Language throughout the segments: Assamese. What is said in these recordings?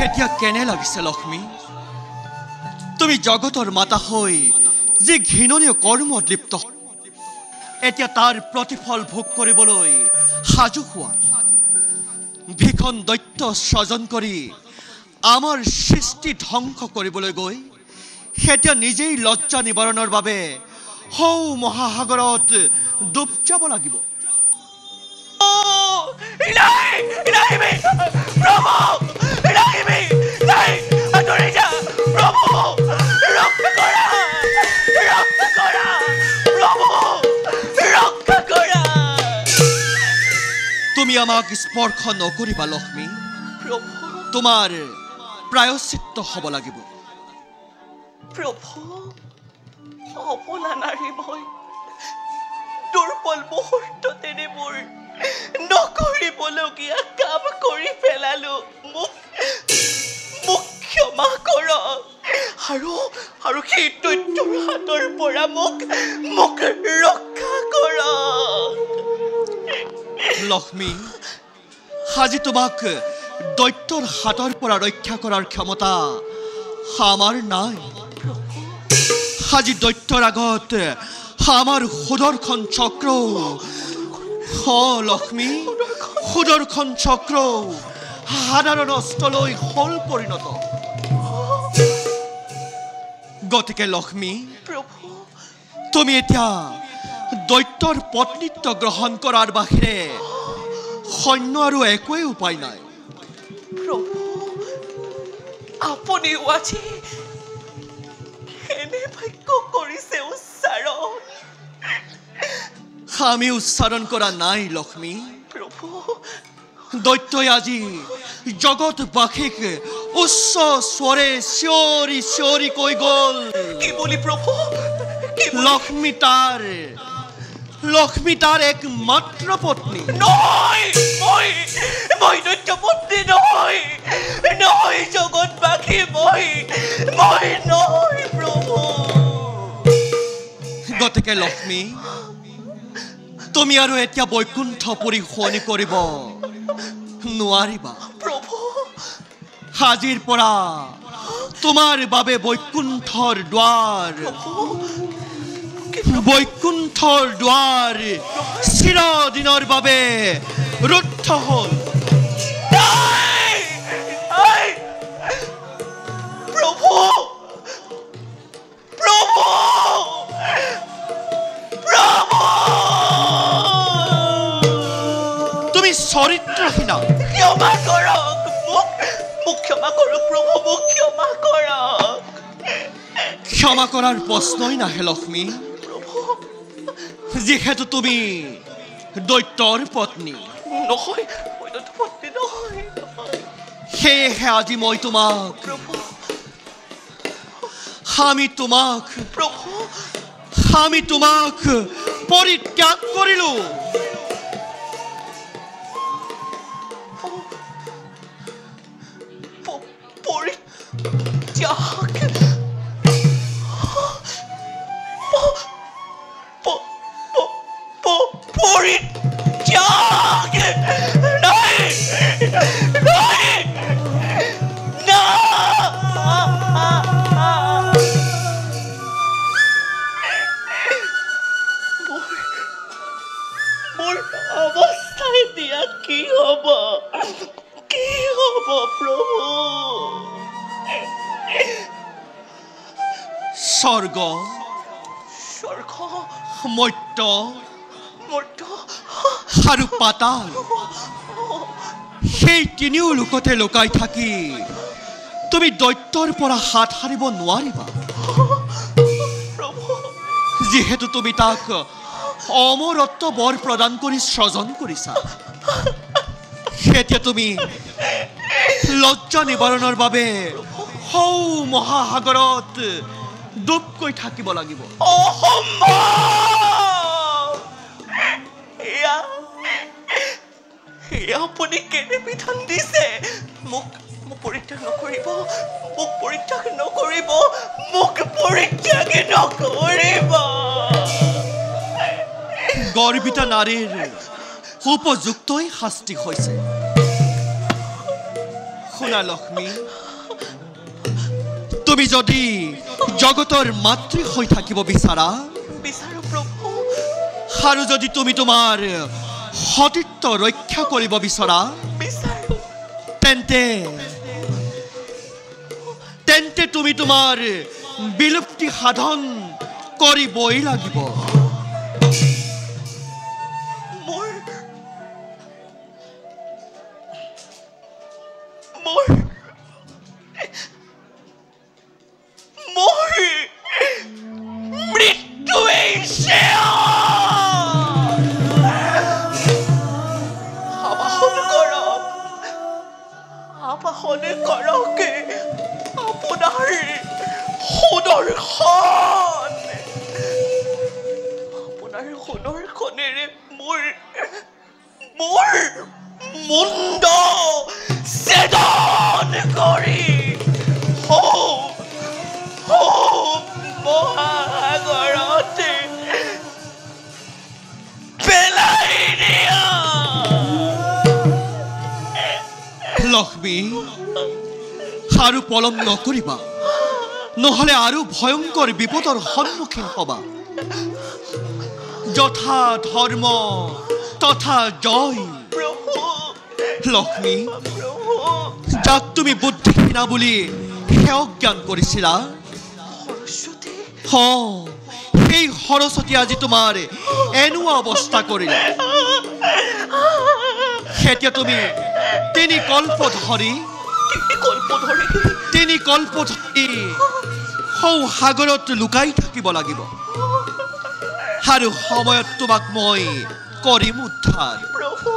এতিয়া কেনে লাগিছে লক্ষ্মী? তুমি জগতৰ মাতা হৈ যে ঘৃণনীয় কৰ্মত লিপ্ত, এতিয়া তাৰ প্ৰতিফল ভোগ কৰিবলৈ সাজু হোৱা। ভীষণ দৈত্য স্বজন কৰি আমাৰ সৃষ্টি ধ্বংস কৰিবলৈ গৈ এতিয়া নিজেই লজ্জা নিবাৰণৰ বাবে সৌ মহাসাগৰত ডুব যাব লাগিব। তুমি আমাক স্পৰ্শ নকৰিবা লক্ষ্মী। তোমাৰ প্ৰায়শ্চিত্ত হ'ব লাগিব। প্ৰভু, অপনা নাৰী মই দুৰ্বল মুহূৰ্ততেনে মোৰ নকৰিবলগীয়া কাম কৰি পেলালো। মোক ক্ষমা কৰক আৰু সেই দৈত্যৰ হাতৰ পৰা মোক ৰক্ষা কৰক। লক্ষ্মী, আজি তোমাক দৈত্যৰ হাতৰ পৰা ৰক্ষা কৰাৰ ক্ষমতা আমাৰ নাই। আজি দৈত্যৰ আগত আমাৰ সুদৰ্শন চক্ৰ, লক্ষ্মী, সুদৰ্শন চক্ৰ সাধাৰণ অস্ত্ৰলৈ হ'ল পৰিণত। গতিকে লক্ষ্মী, তুমি এতিয়া দৈত্যৰ পত্নীত্ব গ্ৰহণ কৰাৰ বাহিৰে সৈন্য আৰু একোৱেই উপায় নাই। প্ৰভু, আপুনি আজি এনে বাক্য কৰিছে উচ্চাৰণ? আমি উচ্চাৰণ কৰা নাই লক্ষ্মী। প্ৰভু, দৈত্যই আজি জগতবাসীক উচ্চ স্বৰে চিঞৰি চিঞৰি কৈ গ'ল, কি বুলি প্ৰভু? লক্ষ্মী তাৰ একমাত্ৰ পত্নী। নহয়, মই দৈত্য পত্নী নহয়, জগতবাসী মই নহয় প্ৰভু। গতিকে লক্ষ্মী, তুমি আৰু এতিয়া বৈকুণ্ঠপুৰী শুৱনি কৰিব নোৱাৰিবা। প্ৰভু, আজিৰ পৰা তোমাৰ বাবে বৈকুণ্ঠৰ দুৱাৰ চিৰদিনৰ বাবে ৰুদ্ধ হ'ল। তুমি চৰিত্ৰহীনা। ক্ষমা কৰক, মোক ক্ষমা কৰক প্ৰভু, মোক ক্ষমা কৰক। ক্ষমা কৰাৰ প্ৰশ্নই নাহে লক্ষ্মী, যিহেতু তুমি দৈত্যৰ পত্নী। নহয়, মই দৈত্য পত্নী নহয়। সেয়েহে আজি মই তোমাক আমি তোমাক পৰিত্যাগ কৰিলো। মোৰ অৱস্থা এতিয়া কি হ'ব প্ৰভু? স্বৰ্গ, মৰ্ত্য আৰু পাতাল, সেই তিনিও লোকতে লুকাই থাকি তুমি দৈত্যৰ পৰা হাত সাৰিব নোৱাৰিবা। যিহেতু তুমি তাক অমৰত্ব বৰ প্ৰদান কৰি স্ৰজন কৰিছা, এতিয়া তুমি লজ্জা নিবাৰণৰ বাবে সৌ মহাসাগৰত ডুবকৈ থাকিব লাগিব। আপুনি কেনে বিধান দিছে? মোক পৰিত্যাগ নকৰিব, গৰ্বিতা নাৰীৰ উপযুক্তই শাস্তি হৈছে। শুনা লক্ষ্মী, তুমি যদি জগতৰ মাতৃ হৈ থাকিব বিচাৰা, বিচাৰো প্ৰভু, আৰু যদি তুমি তোমাৰ সতীত্ব ৰক্ষা কৰিব বিচৰা, বিচাৰো। তেন্তে তুমি তোমাৰ বিলুপ্তি সাধন কৰিবই লাগিব। মোৰ মোৰ মোৰ মৃত্যুৱেই আবাহন কৰক, আবাহন কৰক আপোনাৰ সুদৰ্শন, আপোনাৰ সুদৰ্শনেৰে মোৰ মুণ্ড ছেদন কৰি মহাসাগৰতে পেলাই দিয়া। লক্ষ্মী, আৰু পলম নকৰিবা, নহলে আৰু ভয়ংকৰ বিপদৰ সন্মুখীন হবা। যথা ধৰ্ম তথা জয়। প্ৰভু, লক্ষ্মী, প্ৰভু, যাক তুমি বুদ্ধিহীনা বুলি সেৱক জ্ঞান কৰিছিলা, সৰস্বতী, সেই সৰস্বতী আজি তোমাৰ এনেকুৱা অৱস্থা কৰিলে। এতিয়া তুমি তিনি কল্প ধৰি সৌ সাগৰত লুকাই থাকিব লাগিব, আৰু সময়ত তোমাক মই কৰিম উদ্ধাৰ। প্ৰভু,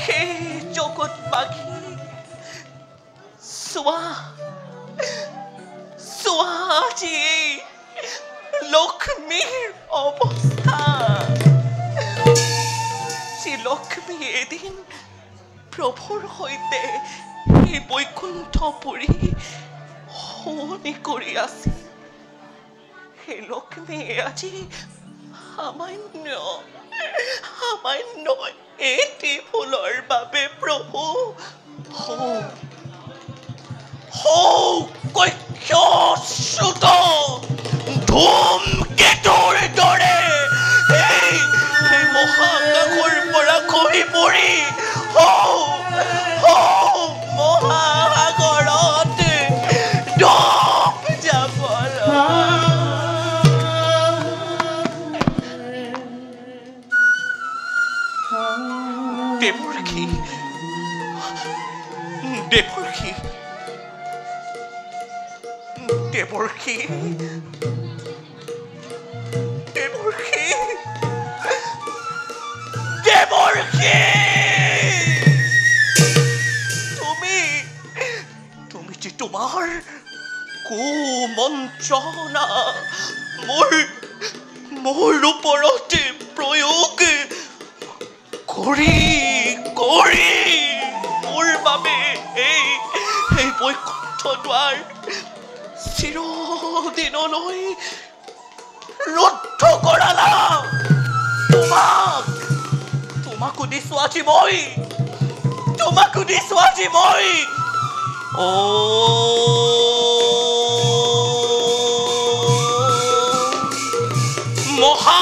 হে জগতবাসী, চোৱা আজি লক্ষ্মীৰ অৱস্থা। যি লক্ষ্মী এদিন প্ৰভুৰ সৈতে সেই বৈকুণ্ঠপুৰী শুৱনি কৰি আছিল, সেই লক্ষ্মীয়ে আজি সামান্য এটি ফুলৰ বাবে প্ৰভু কক্ষচ্যুত ধূমকেতুৰ দৰে এই মহাকাশৰ পৰা খহি পৰি মহাসাগৰত ডুব যাব। দেৱৰ্ষি, দেৱৰ্ষি, দেৱৰ্ষি, দেৱৰ্ষি, দেৱৰ্ষি, তুমি যে তোমাৰ কুমন্ত্ৰণা মোৰ ওপৰতে প্ৰয়োগ কৰি মোৰ বাবে এই বৈকুণ্ঠ দ্বাৰ চিৰদিনলৈ ৰুদ্ধ কৰালা। তোমাকো দিছো আজি মই মহা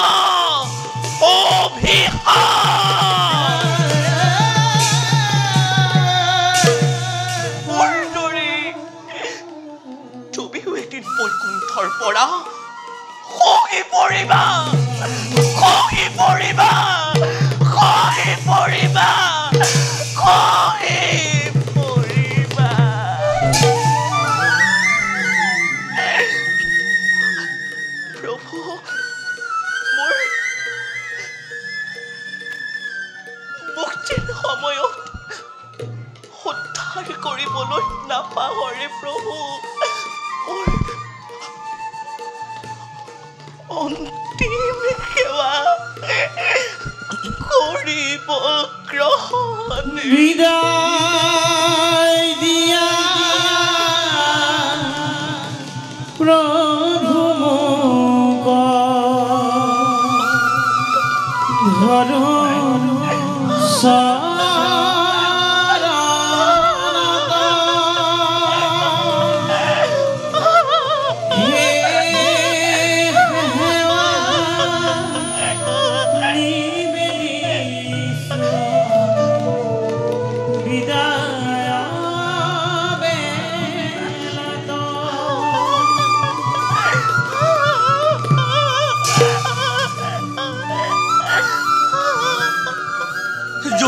তুমিও এদিন বৈকুণ্ঠৰ পৰা খহি পৰিবা। প্ৰভু, মোৰ মুক্তিৰ সময়ত উদ্ধাৰ কৰিবলৈ নাপাহৰে প্ৰভু। অন্তিম সেৱা কৰিব গ্ৰহণ। বিদায় দিয়া প্ৰভু।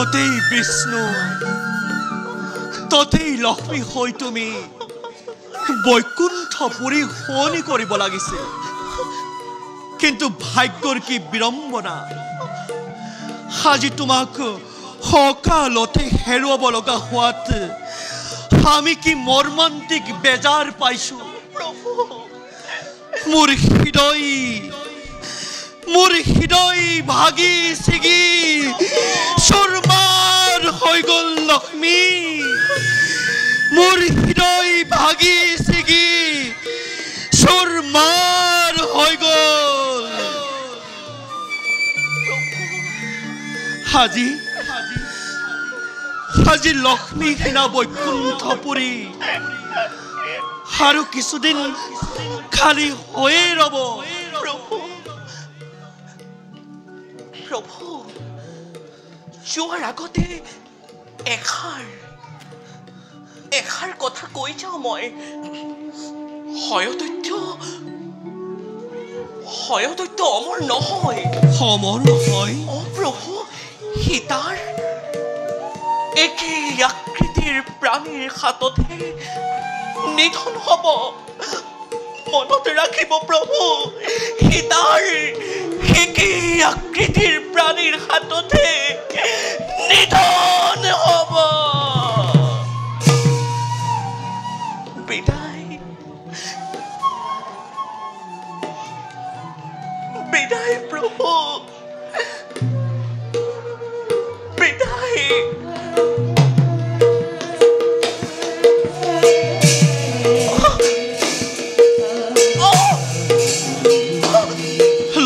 ততেই বিষ্ণু ততেই লক্ষ্মী হৈ তুমি বৈকুণ্ঠপুৰী শুৱনি কৰিব লাগিছিল কিন্তু ভাগ্যৰ কি বিড়ম্বনা আজি তোমাক সকালতে হেৰুৱাব লগা হোৱাত আমি কি মৰ্মান্তিক বেজাৰ পাইছো মোৰ হৃদয় ভাগি ছিগি চুৰমাৰ হৈ গ'ল লক্ষ্মী মোৰ হৃদয় ভাগি ছিগি চুৰমাৰ হৈ গ'ল আজি লক্ষ্মী হীনা বৈকুণ্ঠপুৰী আৰু কিছুদিন খালি হৈয়ে ৰ'ব প্ৰভু যোৱাৰ আগতে এষাৰ কথা কৈ যাওঁ মই হয়তত্য অমৰ নহয় প্ৰভু সীতাৰ একেই আকৃতিৰ প্ৰাণীৰ হাততে নিধন হ'ব মনত ৰাখিব প্ৰভু সীতাৰ একেই আকৃতিৰ প্ৰাণীৰ হাততে নিধন হ'ব বিদায় প্ৰভু বিদায়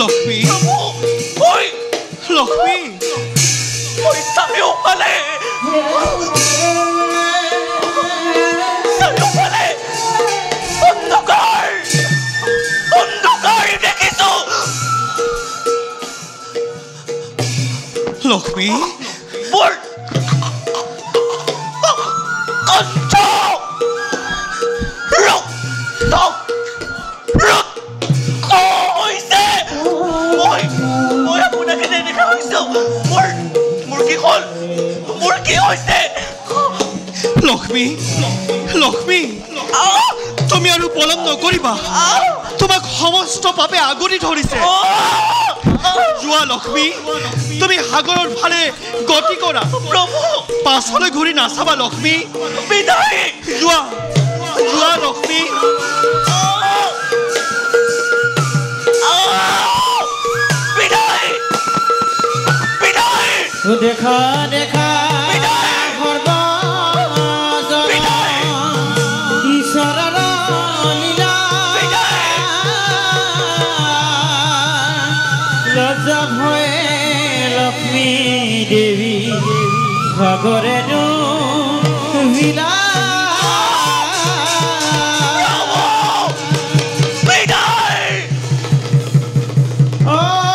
লক্ষ্মী লক্ষ্মী চাৰিওফালে অন্ধকাৰ দেখিছো লক্ষ্মী মোৰ কণ্ঠ হৈছে মই আপোনাক দেখা হৈছো মোৰ কি হ'ল মোৰ কি হৈছে লক্ষ্মী তুমি আৰু পলম নকৰিবা তোমাক সমস্ত পাপে আগুৰি ধৰিছে যোৱা লক্ষ্মী তুমি সাগৰৰ ফালে গতি কৰা প্ৰভু পাছলৈ ঘূৰি নাচাবা লক্ষ্মী বিদায় যোৱা লক্ষ্মী বিদায় দেখা ঈশ্বৰৰ লীলা লজ্জা ভয়ে লক্ষ্মী দেৱী সাগৰে বিলা বিদায় অ